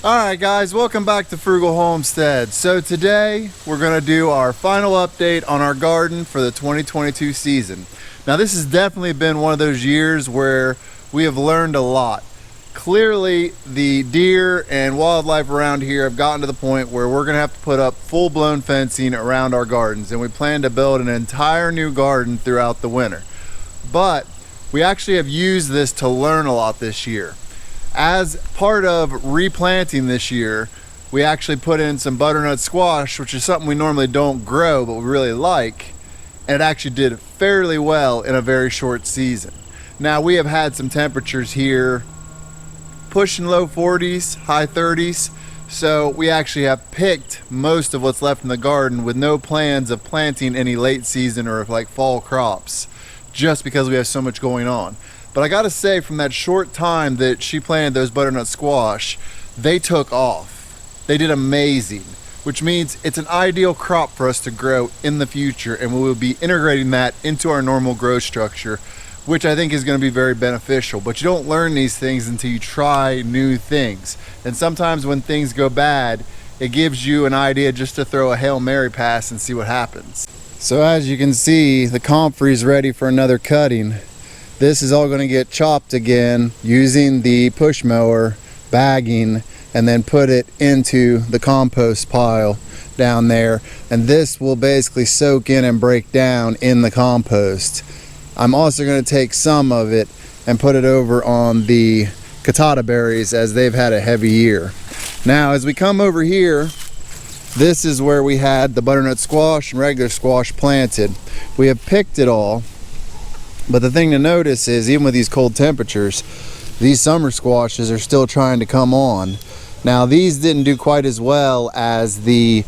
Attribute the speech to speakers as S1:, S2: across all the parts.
S1: Alright guys, welcome back to Frugal Homestead. So today we're going to do our final update on our garden for the 2022 season. Now this has definitely been one of those years where we have learned a lot. Clearly the deer and wildlife around here have gotten to the point where we're going to have to put up full-blown fencing around our gardens, and we plan to build an entire new garden throughout the winter. But we actually have used this to learn a lot this year. As part of replanting this year, we actually put in some butternut squash, which is something we normally don't grow but we really like, and it actually did fairly well in a very short season. Now we have had some temperatures here pushing low 40s, high 30s, so we actually have picked most of what's left in the garden with no plans of planting any late season or like fall crops, just because we have so much going on. But I gotta say, from that short time that she planted those butternut squash, they took off. They did amazing, which means it's an ideal crop for us to grow in the future, and we will be integrating that into our normal growth structure, which I think is gonna be very beneficial. But you don't learn these things until you try new things. And sometimes when things go bad, it gives you an idea just to throw a Hail Mary pass and see what happens. So as you can see, the comfrey is ready for another cutting. This is all going to get chopped again using the push mower, bagging, and then put it into the compost pile down there. And this will basically soak in and break down in the compost. I'm also going to take some of it and put it over on the catata berries, as they've had a heavy year. Now as we come over here, this is where we had the butternut squash and regular squash planted. We have picked it all. But the thing to notice is, even with these cold temperatures, these summer squashes are still trying to come on. Now these didn't do quite as well as the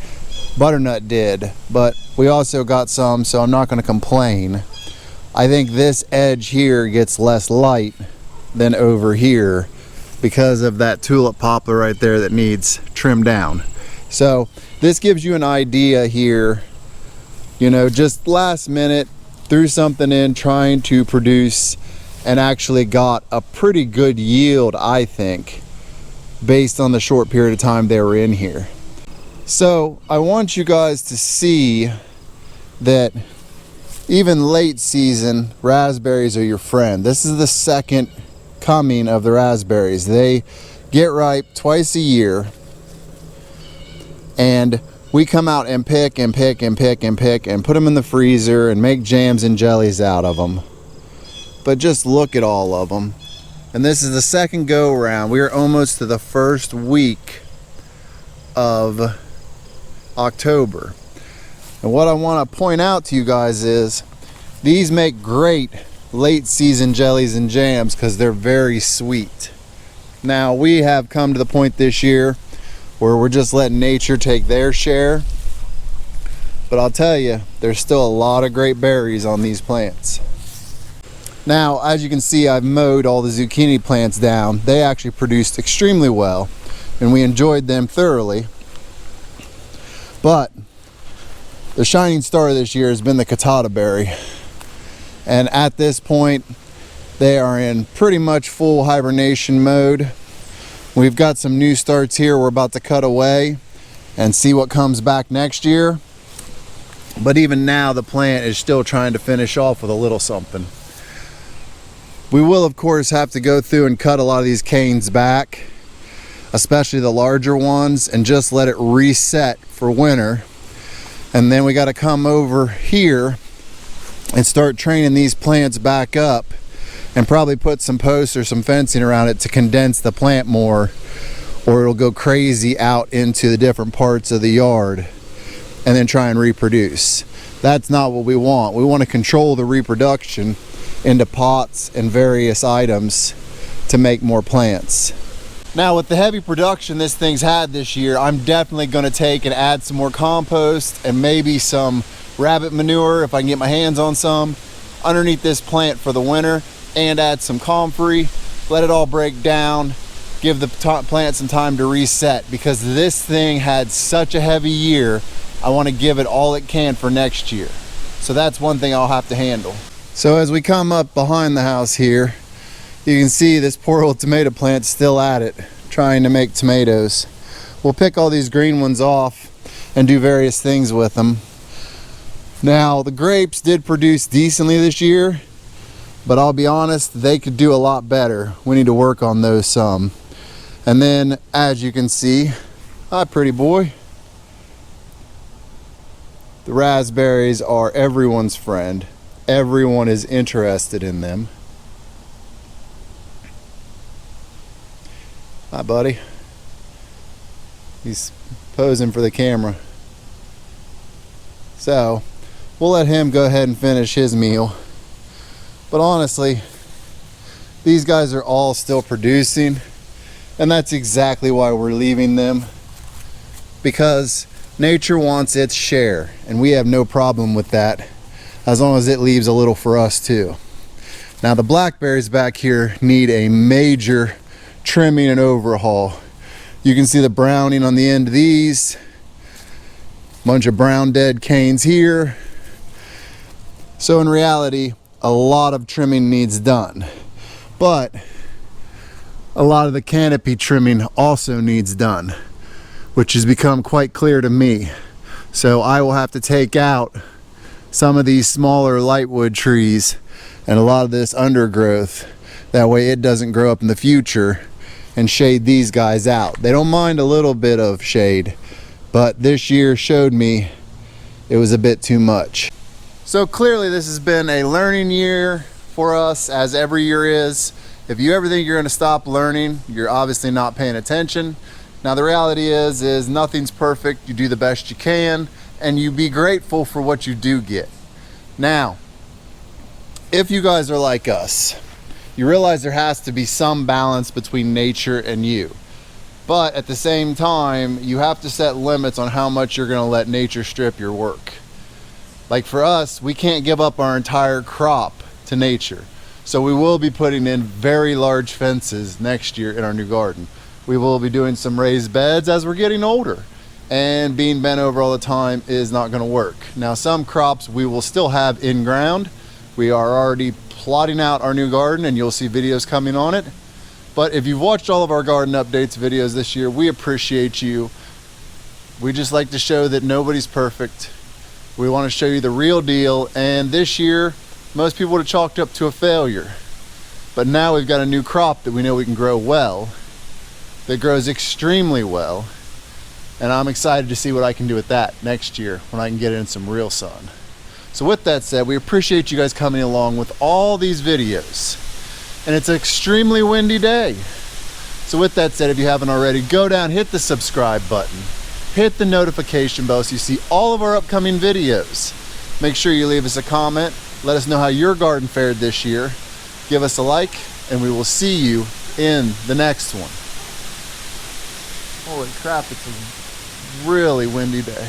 S1: butternut did, but we also got some, so I'm not going to complain. I think this edge here gets less light than over here because of that tulip poplar right there that needs trimmed down. So this gives you an idea here, you know, just last minute threw something in trying to produce, and actually got a pretty good yield, I think, based on the short period of time they were in here. So I want you guys to see that even late season raspberries are your friend. This is the second coming of the raspberries. They get ripe twice a year, and we come out and pick and pick and pick and pick and put them in the freezer and make jams and jellies out of them. But just look at all of them. And this is the second go around. We are almost to the first week of October. And what I want to point out to you guys is these make great late season jellies and jams because they're very sweet. Now we have come to the point this year where we're just letting nature take their share. But I'll tell you, there's still a lot of great berries on these plants. Now, as you can see, I've mowed all the zucchini plants down. They actually produced extremely well, and we enjoyed them thoroughly. But the shining star this year has been the catata berry. And at this point, they are in pretty much full hibernation mode. We've got some new starts here we're about to cut away and see what comes back next year. But even now the plant is still trying to finish off with a little something. We will of course have to go through and cut a lot of these canes back, especially the larger ones, and just let it reset for winter. And then we got to come over here and start training these plants back up, and probably put some posts or some fencing around it to condense the plant more, or it'll go crazy out into the different parts of the yard and then try and reproduce. That's not what we want. We want to control the reproduction into pots and various items to make more plants. Now with the heavy production this thing's had this year, I'm definitely going to take and add some more compost and maybe some rabbit manure, if I can get my hands on some, underneath this plant for the winter, and add some comfrey, let it all break down, give the plant some time to reset, because this thing had such a heavy year I want to give it all it can for next year. So that's one thing I'll have to handle. So as we come up behind the house here, you can see this poor old tomato plant still at it, trying to make tomatoes. We'll pick all these green ones off and do various things with them. Now, the grapes did produce decently this year, but I'll be honest, they could do a lot better. We need to work on those some. And then, as you can see, hi pretty boy. The raspberries are everyone's friend. Everyone is interested in them. Hi buddy. He's posing for the camera. So, we'll let him go ahead and finish his meal. But honestly, these guys are all still producing, and that's exactly why we're leaving them, because nature wants its share, and we have no problem with that as long as it leaves a little for us too. Now the blackberries back here need a major trimming and overhaul. You can see the browning on the end of these, bunch of brown dead canes here. So in reality, a lot of trimming needs done, but a lot of the canopy trimming also needs done, which has become quite clear to me. So I will have to take out some of these smaller lightwood trees and a lot of this undergrowth. That way it doesn't grow up in the future and shade these guys out. They don't mind a little bit of shade, but this year showed me it was a bit too much. So clearly this has been a learning year for us, as every year is. If you ever think you're going to stop learning, you're obviously not paying attention. Now the reality is nothing's perfect. You do the best you can, and you be grateful for what you do get. Now, if you guys are like us, you realize there has to be some balance between nature and you. But at the same time, you have to set limits on how much you're going to let nature strip your work. Like for us, we can't give up our entire crop to nature. So we will be putting in very large fences next year in our new garden. We will be doing some raised beds as we're getting older, and being bent over all the time is not going to work. Now some crops we will still have in ground. We are already plotting out our new garden, and you'll see videos coming on it. But if you've watched all of our garden updates videos this year, we appreciate you. We just like to show that nobody's perfect. We want to show you the real deal, and this year most people would have chalked up to a failure. But now we've got a new crop that we know we can grow well, that grows extremely well, and I'm excited to see what I can do with that next year when I can get it in some real sun. So with that said, we appreciate you guys coming along with all these videos, and it's an extremely windy day. So with that said, if you haven't already, go down, hit the subscribe button, hit the notification bell so you see all of our upcoming videos. Make sure you leave us a comment, let us know how your garden fared this year, give us a like, and we will see you in the next one. Holy crap, it's a really windy day.